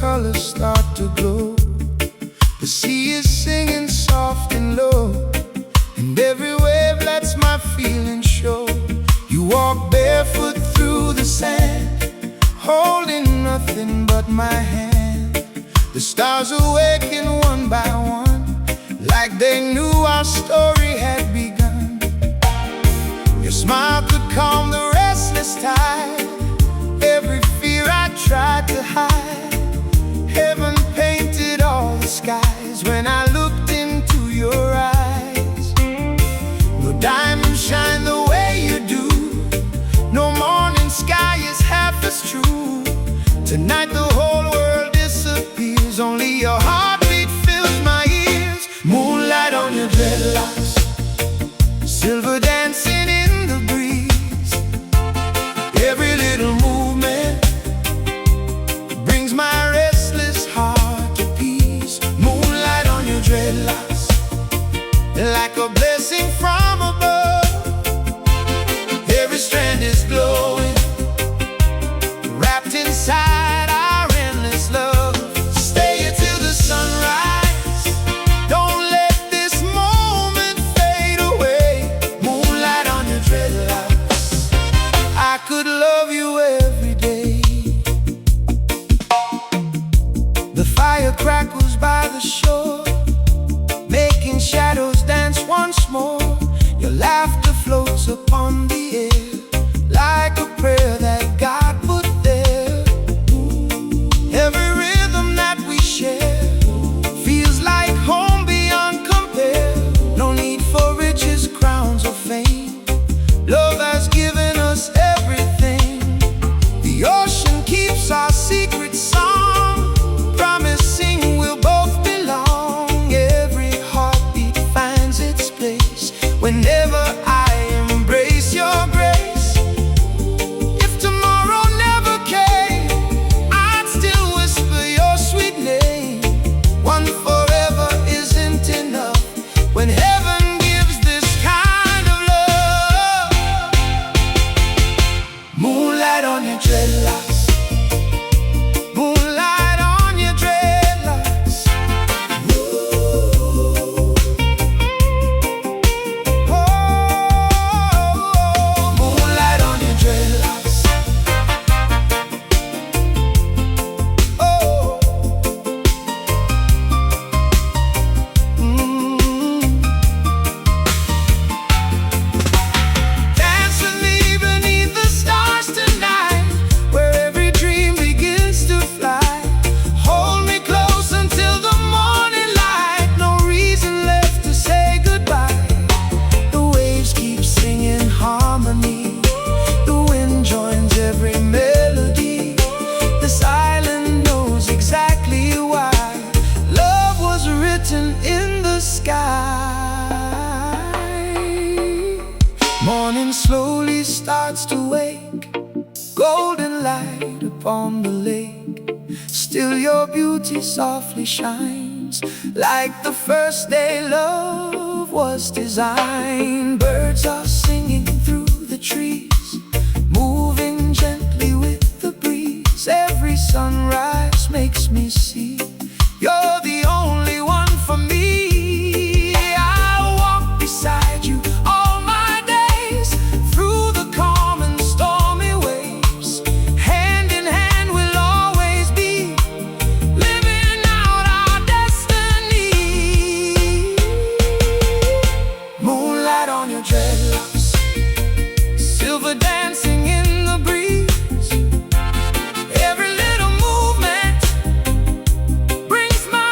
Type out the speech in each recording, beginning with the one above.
colors start to glow. The sea is singing soft and low, and every wave lets my feelings show. You walk barefoot through the sand, holding nothing but my hand. The stars awaken one by one, like they knew our story had begun. Your smile could calm the restless tide, every fear I tried to hide. Heaven painted all the skies when I looked into your eyes. No diamonds shine the way you do, no morning sky is half as true. Tonight the whole world disappears, only your heartbeat fills my ears. Moonlight on your dreadlocks, silver dancing in the breeze. Every little movement brings my restless heart to peace. Moonlight on your dreadlocks, like a blessing from above. Every strand is glowing, wrapped inside our endless love. Stay here till the sunrise, don't let this moment fade away. Moonlight on your dreadlocks, I could love you every day. The fire crackles by the shore, making shadows dance once more. Your laughter floats upon the air, like a prayer that God put there. Every rhythm that we share feels like home beyond compare. No need for riches, crowns, or fame. Love has given us everything. The ocean keeps our secret song, promising we'll both belong. Every heartbeat finds its place whenever I embrace your grace. If tomorrow never came, I'd still whisper your sweet name. One forever isn't enough when heaven gives this kind of love. Moonlight on your dreadlocks, moonlight on your dreadlocks. Ooh. Oh, moonlight on your dreadlocks. Oh. Dance with me beneath the stars tonight, where every dream begins to fly. Hold me close until the morning light, no reason left to say goodbye. The waves keep singing harmony, the wind joins every melody. This island knows exactly why love was written in the sky. Morning slowly starts to wake, golden light upon the lake. Still your beauty softly shines, like the first day love was designed. Birds are singing through the trees, moving gently with the breeze. Every sunrise makes me see you're the only one for me. I'll walk beside you all my days, through the calm and stormy waves. Hand in hand we'll always be, living out our destiny. Moonlight on your dreadlocks, silver dancing in the breeze. Every little movement brings my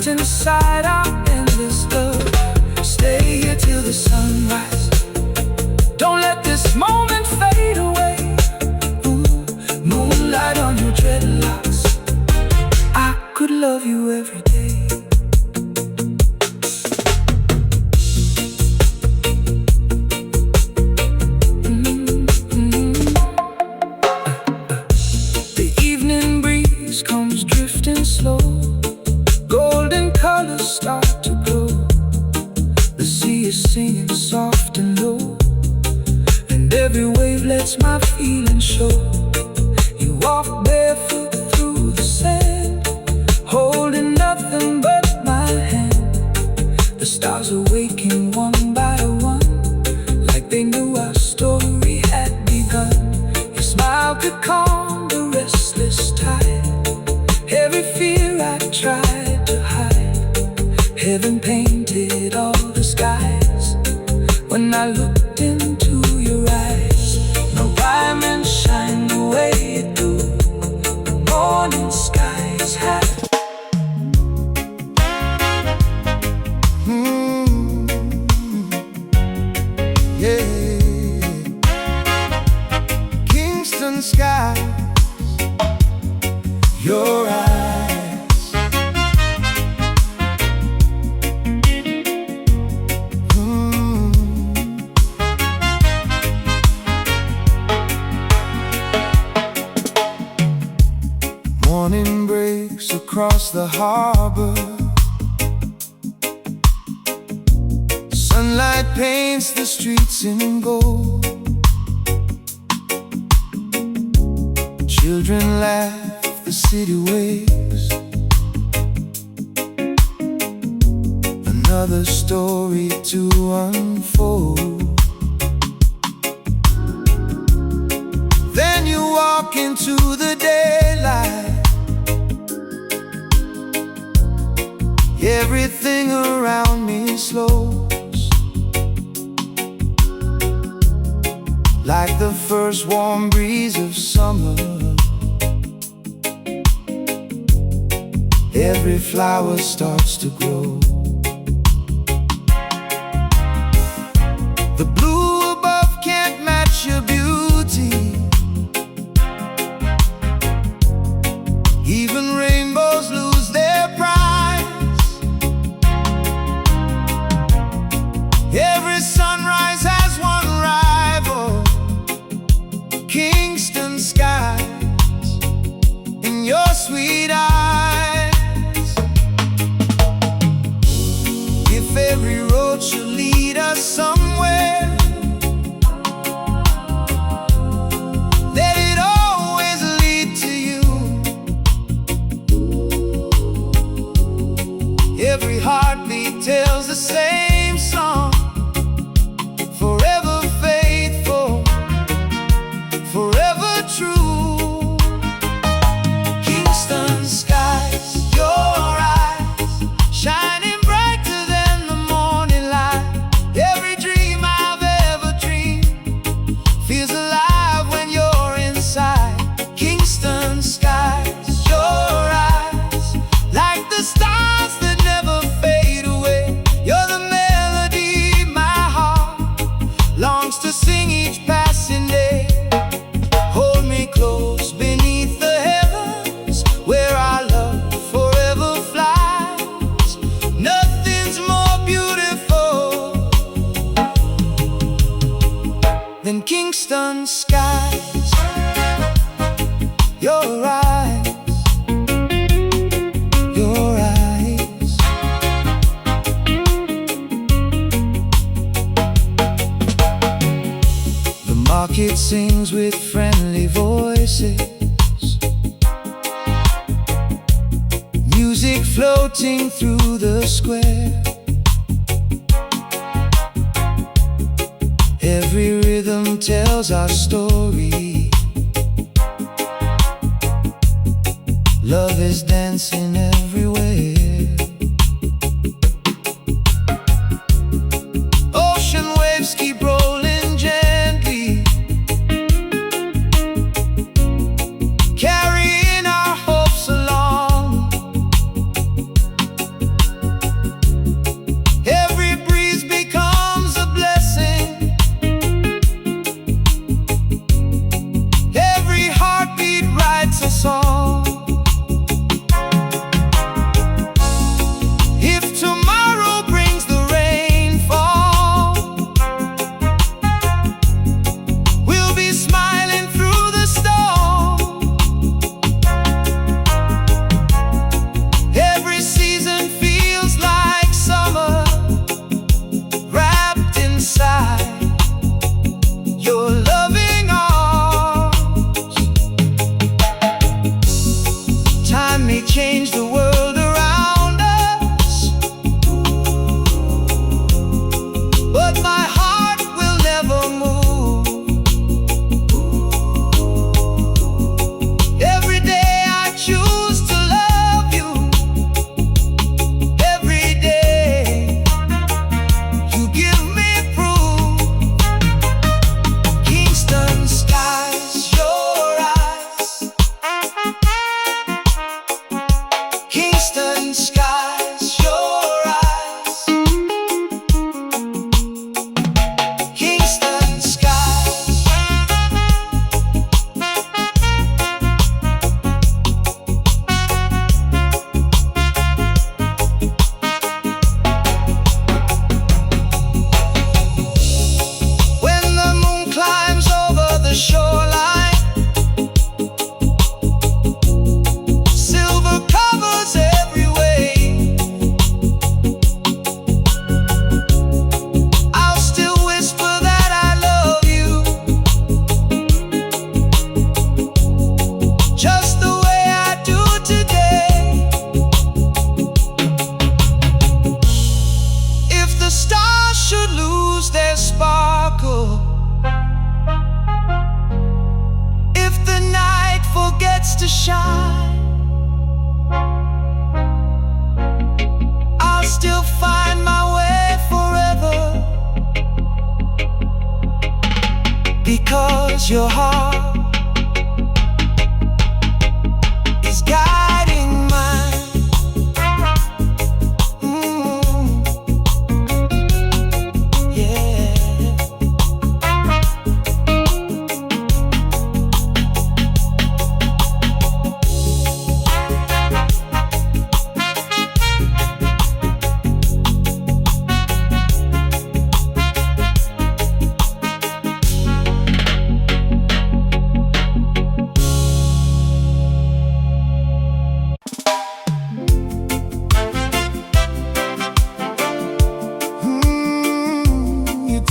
trapped inside our endless love. Stay here till the sunrise. Don't let this moment fade away. Ooh, moonlight on your dreadlocks. I could love you every day. The evening breeze comes drifting slow. Golden colors start to glow. The sea is singing soft and low, and every wave lets my feelings show. You walk barefoot through the sand, holding nothing but my hand. The stars are waking one by one, like they knew our story had begun. Your smile could calm the restless tide. Every fear I tried to hide, heaven painted all the skies. When I looked into your eyes, no diamonds shine the way it do. The morning skies had yeah. Kingston skies, your eyes. Morning breaks across the harbor. Sunlight paints the streets in gold. Children laugh, the city wakes. Another story to unfold. Then you walk into the daylight. Everything around me slows, like the first warm breeze of summer. Every flower starts to grow. The blue above can't match your beauty. Even rainbows lose their pride. Every sunrise has one rival. Kingston skies in your sweet eyes. If every road should lead us somewhere, let it always lead to you. Every heartbeat tells the same song. Forever faithful, forever true. Kingston skies, your eyes, shining brighter than the morning light. Every dream I've ever dreamed feels alive when you're inside. Kingston skies, your eyes, like the stars that never fade away. You're the melody my heart longs to sing each passing day. Hold me close beneath the heavens, where our love forever flies. Nothing's more beautiful than Kingston skies. Your eyes, your eyes. The market sings with friendly voices. Music floating through the square. Every rhythm tells our story. Love is dancing everywhere. Ocean waves keep rolling gently, carrying our hopes along. skies, your eyes. Kingston skies. When the moon climbs over the shoreline, to shine, I'll still find my way forever, because your heart is guiding mine. Yeah.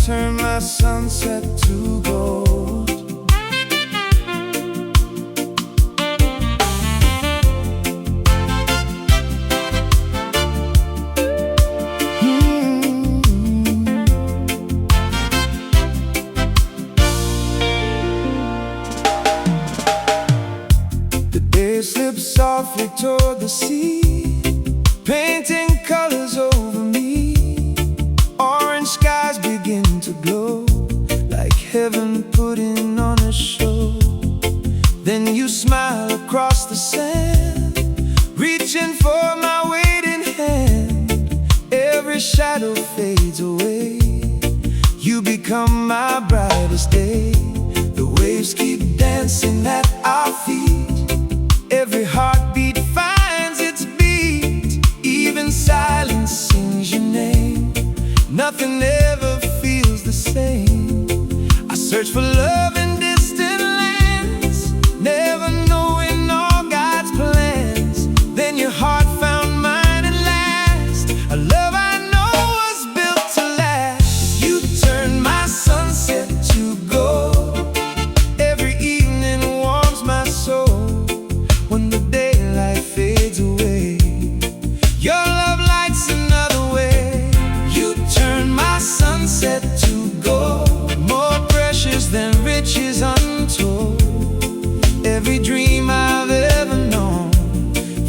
Turn my sunset to gold. The day slips softly toward the sea, painting colors over me. Orange skies begin to glow, like heaven putting on a show. Then you smile across the sand, reaching for my waiting hand. Every shadow fades away, you become my brightest day. The waves keep dancing at our feet, every heartbeat finds its beat. Even silence sings your name, nothing ever feels the same. I search for love in distant lands, never knowing all God's plans. Then your heart found mine at last, a love I know was built to last. You turn my sunset to gold, every evening warms my soul. When the daylight fades away, your love lights another way. You turn my sunset to gold, more precious than riches untold. Every dream I've ever known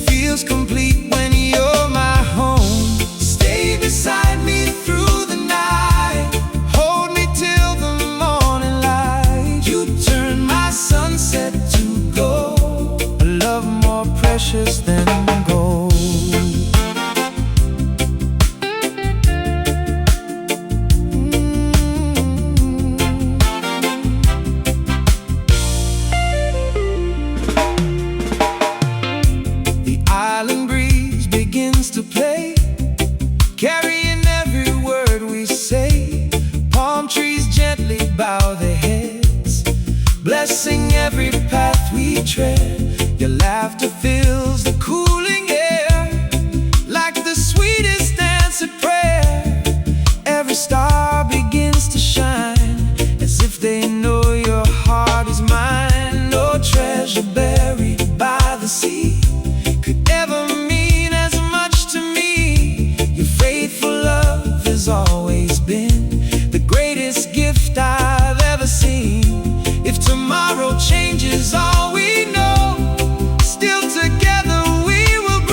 feels complete when you're my home. Stay beside me through the night, hold me till the morning light. You turn my sunset to gold, a love more precious than gold. To play, carrying every word we say. Palm trees gently bow their heads, blessing every path we tread. Your laughter fills the cooling air, like the sweetest answered prayer. Every star begins to shine, as if they know your heart is mine. No treasure buried by the sea could ever mean as much to me. Your faithful love has always been the greatest gift I've ever seen. If tomorrow changes all we know, still together we will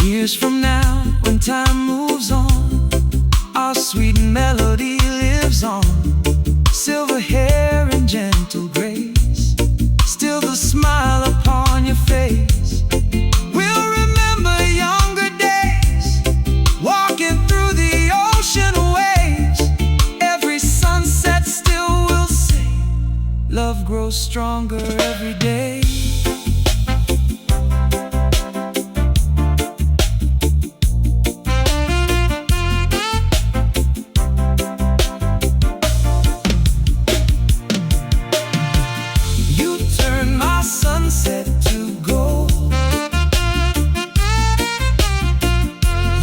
Years from now, when time moves on, our sweet melody lives on. Silver hair and gentle grace, still the smile upon your face. We'll remember younger days, walking through the ocean waves. Every sunset still will say, love grows stronger every day. Sunset to gold.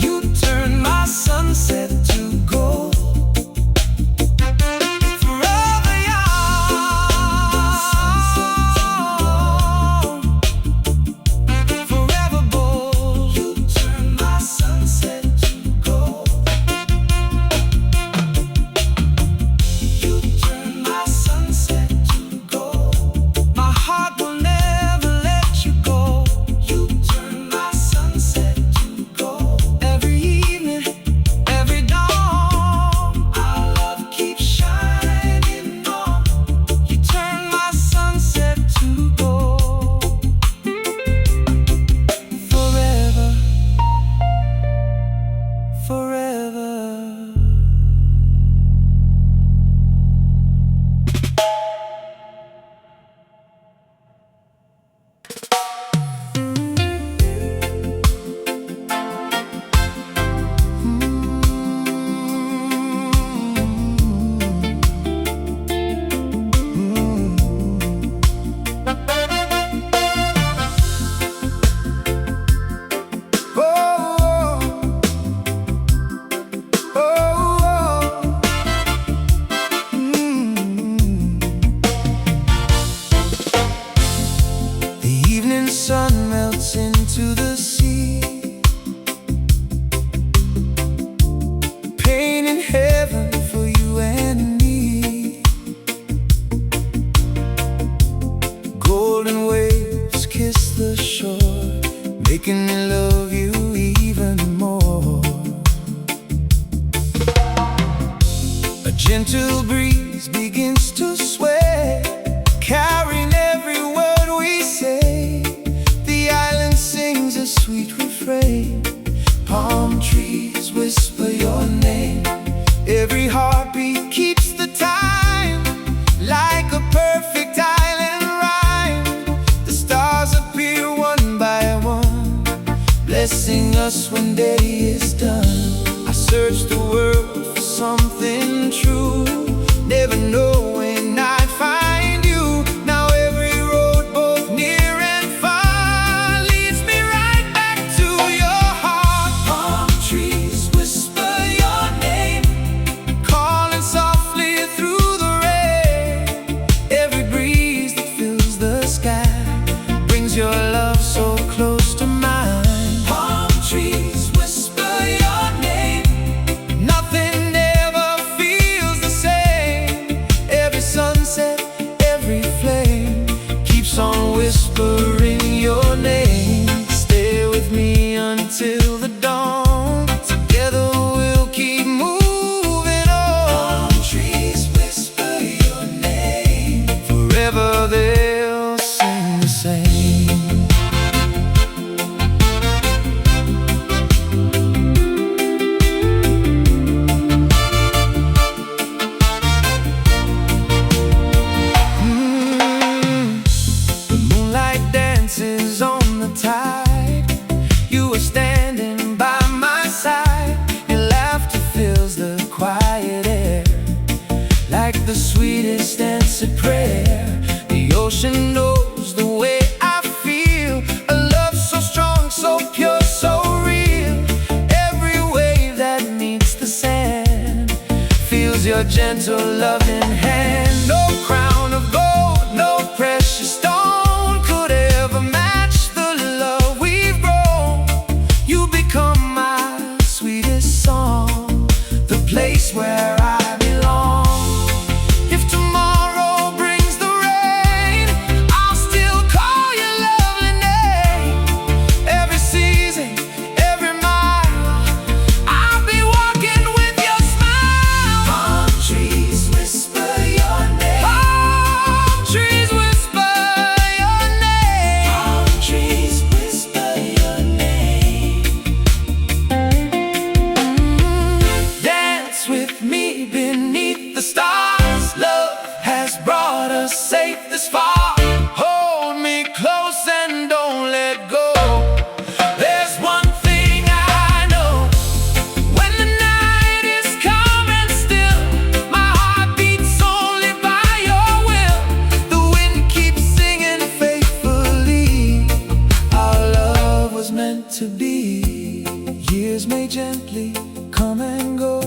You turn my sunset to gold. Forever young, forever bold. You turn my sunset to gold. You turn my sunset to gold. My heart will sun melts into the sea, painting heaven for you and me. Golden waves kiss the shore, making me love you even more. A gentle breeze begins to sway, carrying every word we say. The island sings a sweet refrain, palm trees whisper your name. Every heartbeat keeps the time, like a perfect island rhyme. The stars appear one by one, blessing us when day is done. I search the world for something true, never knowing I'd find you. Now every road, both near and far, leads me right back to your heart. Palm trees whisper your name, calling softly through the rain. Every breeze that fills the sky brings your love so close to mine. Palm trees whisper your name, nothing ever feels the same. Every sunset, every flame keeps on whispering your name. Stay with me until the dawn, together we'll keep moving on. Palm trees whisper your name, forever they'll sing the same. The moonlight dances on the tide. You are standing by my side. Your laughter fills the quiet air, like the sweetest answered prayer. The ocean knows the way I feel, a love so strong, so pure, so real. Every wave that meets the sand feels your gentle loving hand. No crown of gold, no precious stone could ever match the love we've grown. You become my sweetest song, the place where I belong. If tomorrow brings the rain, I'll still call your lovely name. Every season, every Years may gently come and go,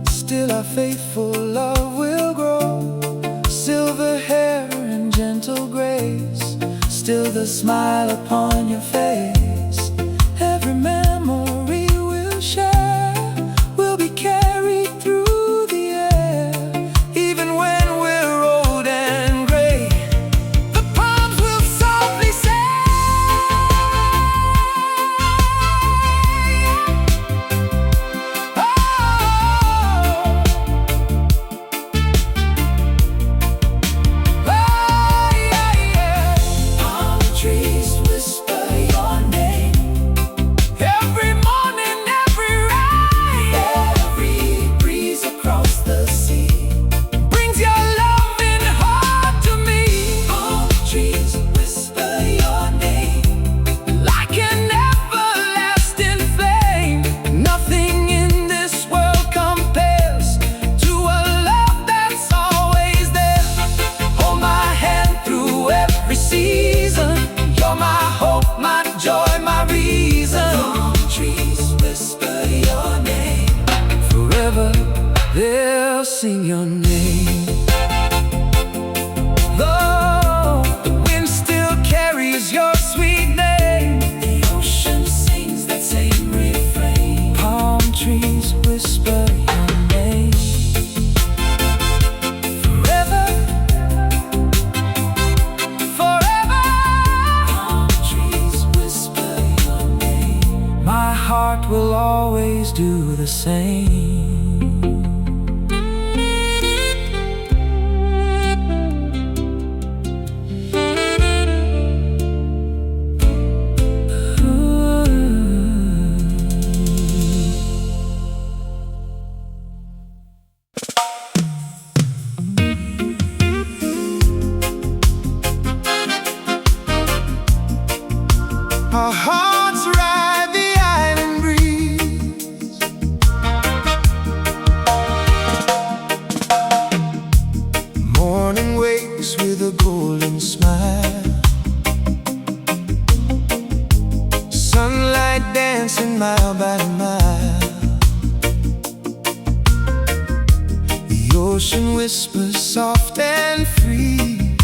still our faithful love will grow. Silver hair and gentle grace, still the smile upon your face. Every memory we'll share will be carried through the air. Even when we're old and gray, the palms will softly say, they'll sing your name. Though the wind still carries your sweet name, the ocean sings that same refrain. Palm trees whisper your name. Forever, forever. Palm trees whisper your name. My heart will always do the same. Our hearts ride the island breeze. Morning wakes with a golden smile. Sunlight dancing mile by mile. The ocean whispers soft and free,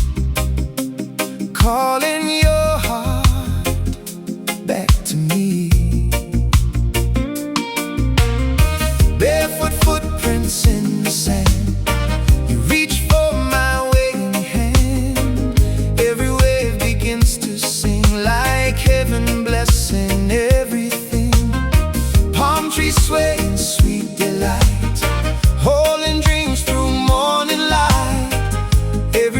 calling your heart back to me. Barefoot footprints in the sand, you reach for my waving hand. Every wave begins to sing like heaven blessing everything. Palm trees sway in sweet delight, holding dreams through morning light. Every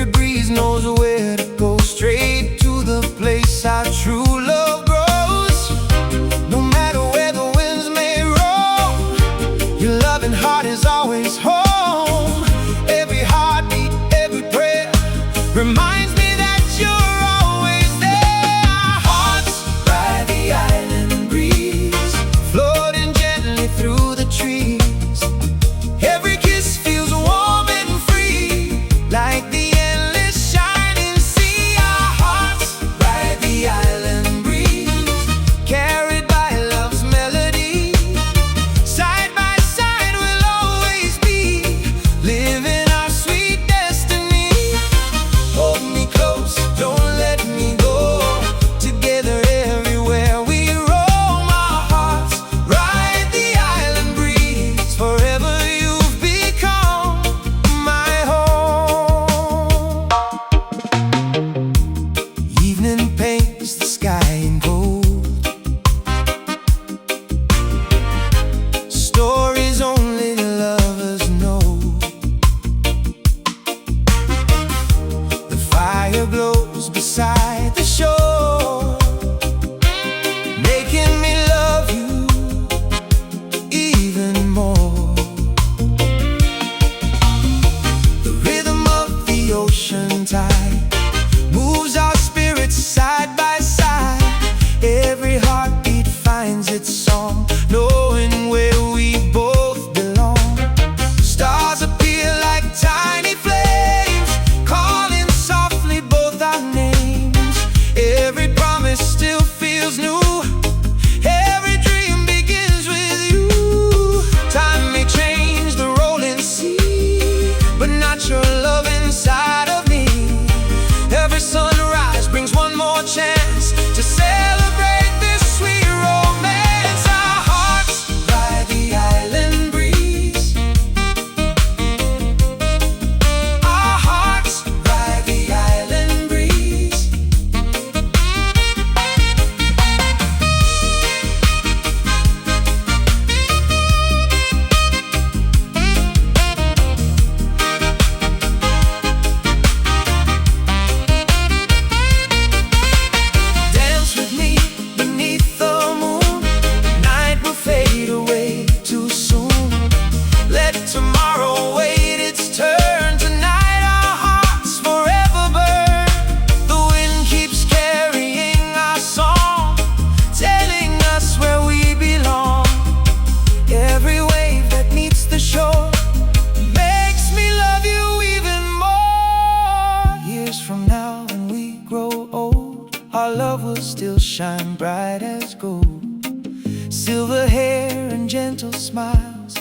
silver hair and gentle smiles,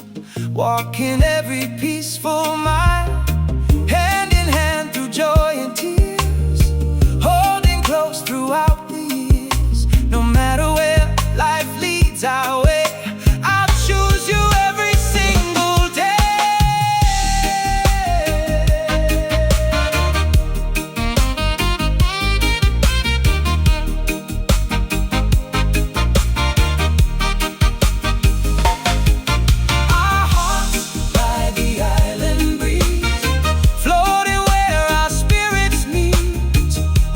walking every peaceful mile, hand in hand through joy and tears, holding close throughout the years. No matter where life leads our way, I'll choose you every single day. Our hearts ride the island breeze, floating where our spirits meet.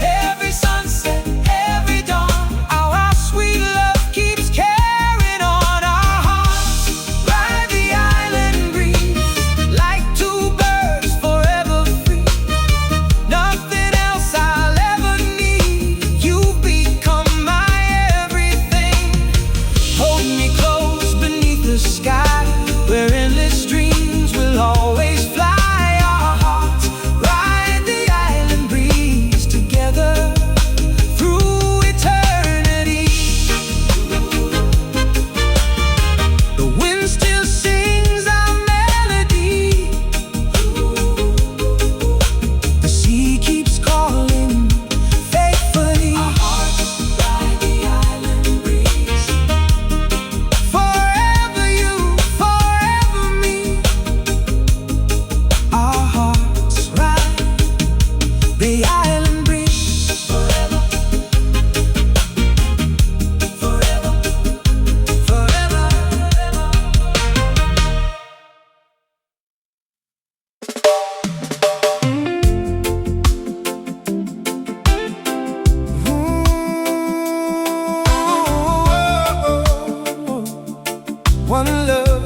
Every sunset, every dawn, our sweet love keeps carrying on. Our hearts ride the island breeze, like two birds forever free. Nothing else I'll ever need. You've become my everything. Hold me close beneath the sky, where endless dreams will always fly. Our hearts ride the island breeze, together through eternity. The wind still sings our melody, the sea keeps calling faithfully. Our hearts ride the island breeze, forever you, forever me. Our hearts ride the island breeze, forever, forever, forever. One love,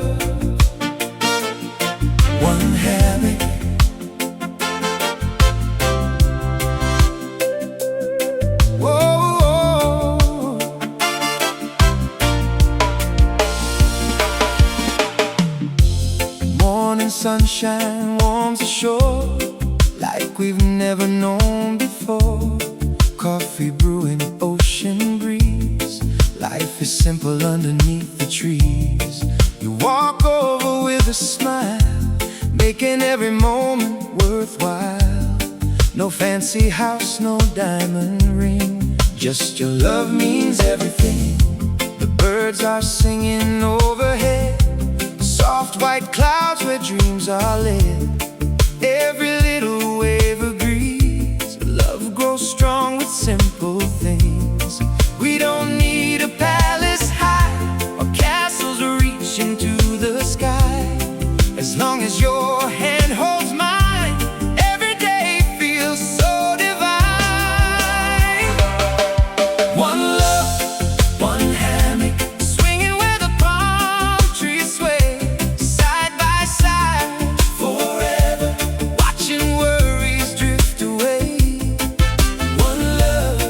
one habit, whoa. Morning sunshine warms the shore like we've never known before. Coffee brewing, ocean breeze, life is simple underneath the trees. You walk over with a smile, making every moment worthwhile. No fancy house, no diamond ring, just your love means everything. The birds are singing overhead, soft white clouds where dreams are led. Every little wave agrees, love grows strong with simple things. We don't need a palace high or castles reaching to the sky. As long as your hand holds mine, every day feels so divine. One love, one hammock, swinging where the palm trees sway, side by side, forever, watching worries drift away. One love,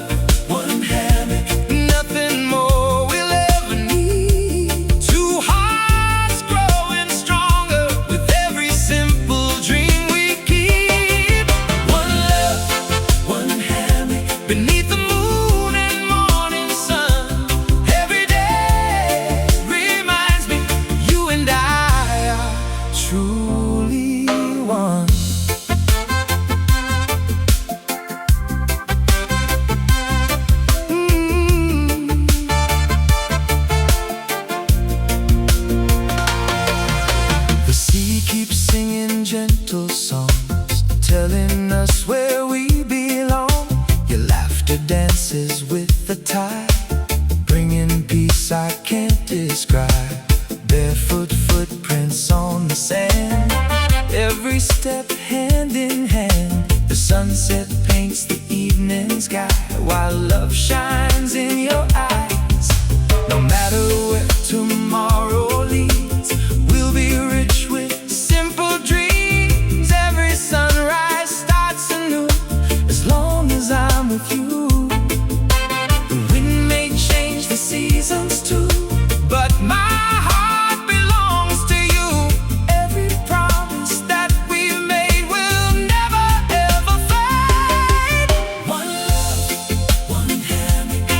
one hammock, nothing more we'll ever need. Two hearts growing stronger with every simple dream we keep. One love, one hammock, beneath the moon and morning sun. Every day reminds me you and I are truly one. The sea keeps singing gentle songs, telling us where we belong. Your laughter dances with the tide, bringing peace I can't describe. Barefoot footprints on the sand, every step hand in hand. The sunset paints the evening sky, while love shines in your eyes. No matter where tomorrow leads, we'll be rich with simple dreams. Every sunrise starts anew, as long as I'm with you. The wind may change the seasons too, but my heart belongs to you. Every promise that we made will never ever fade. One love, one hammock,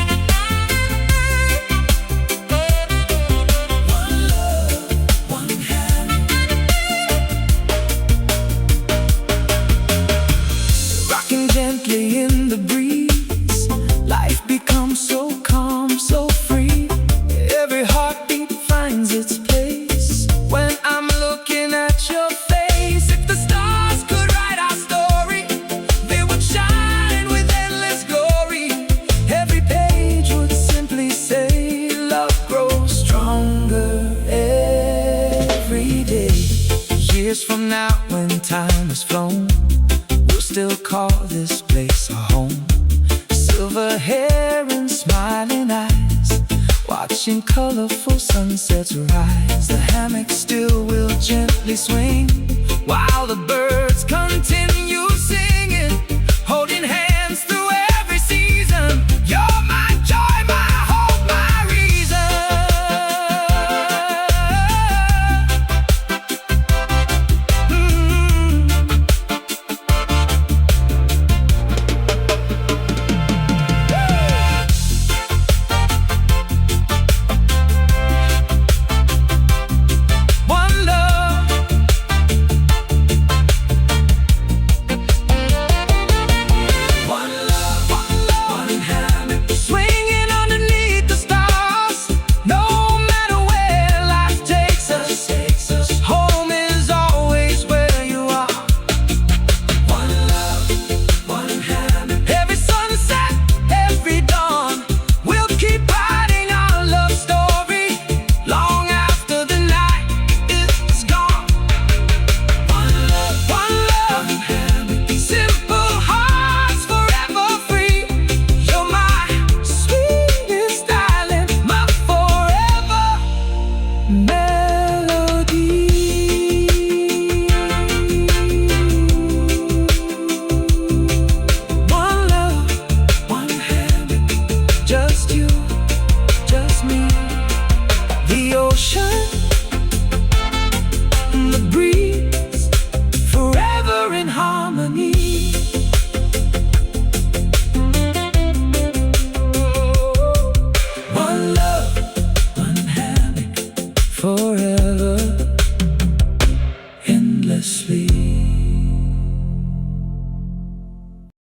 Years from now, when time has flown, we'll still call this place a home. Silver hair and smiling eyes, watching colorful sunsets rise. The hammock still will gently swing while the birds continue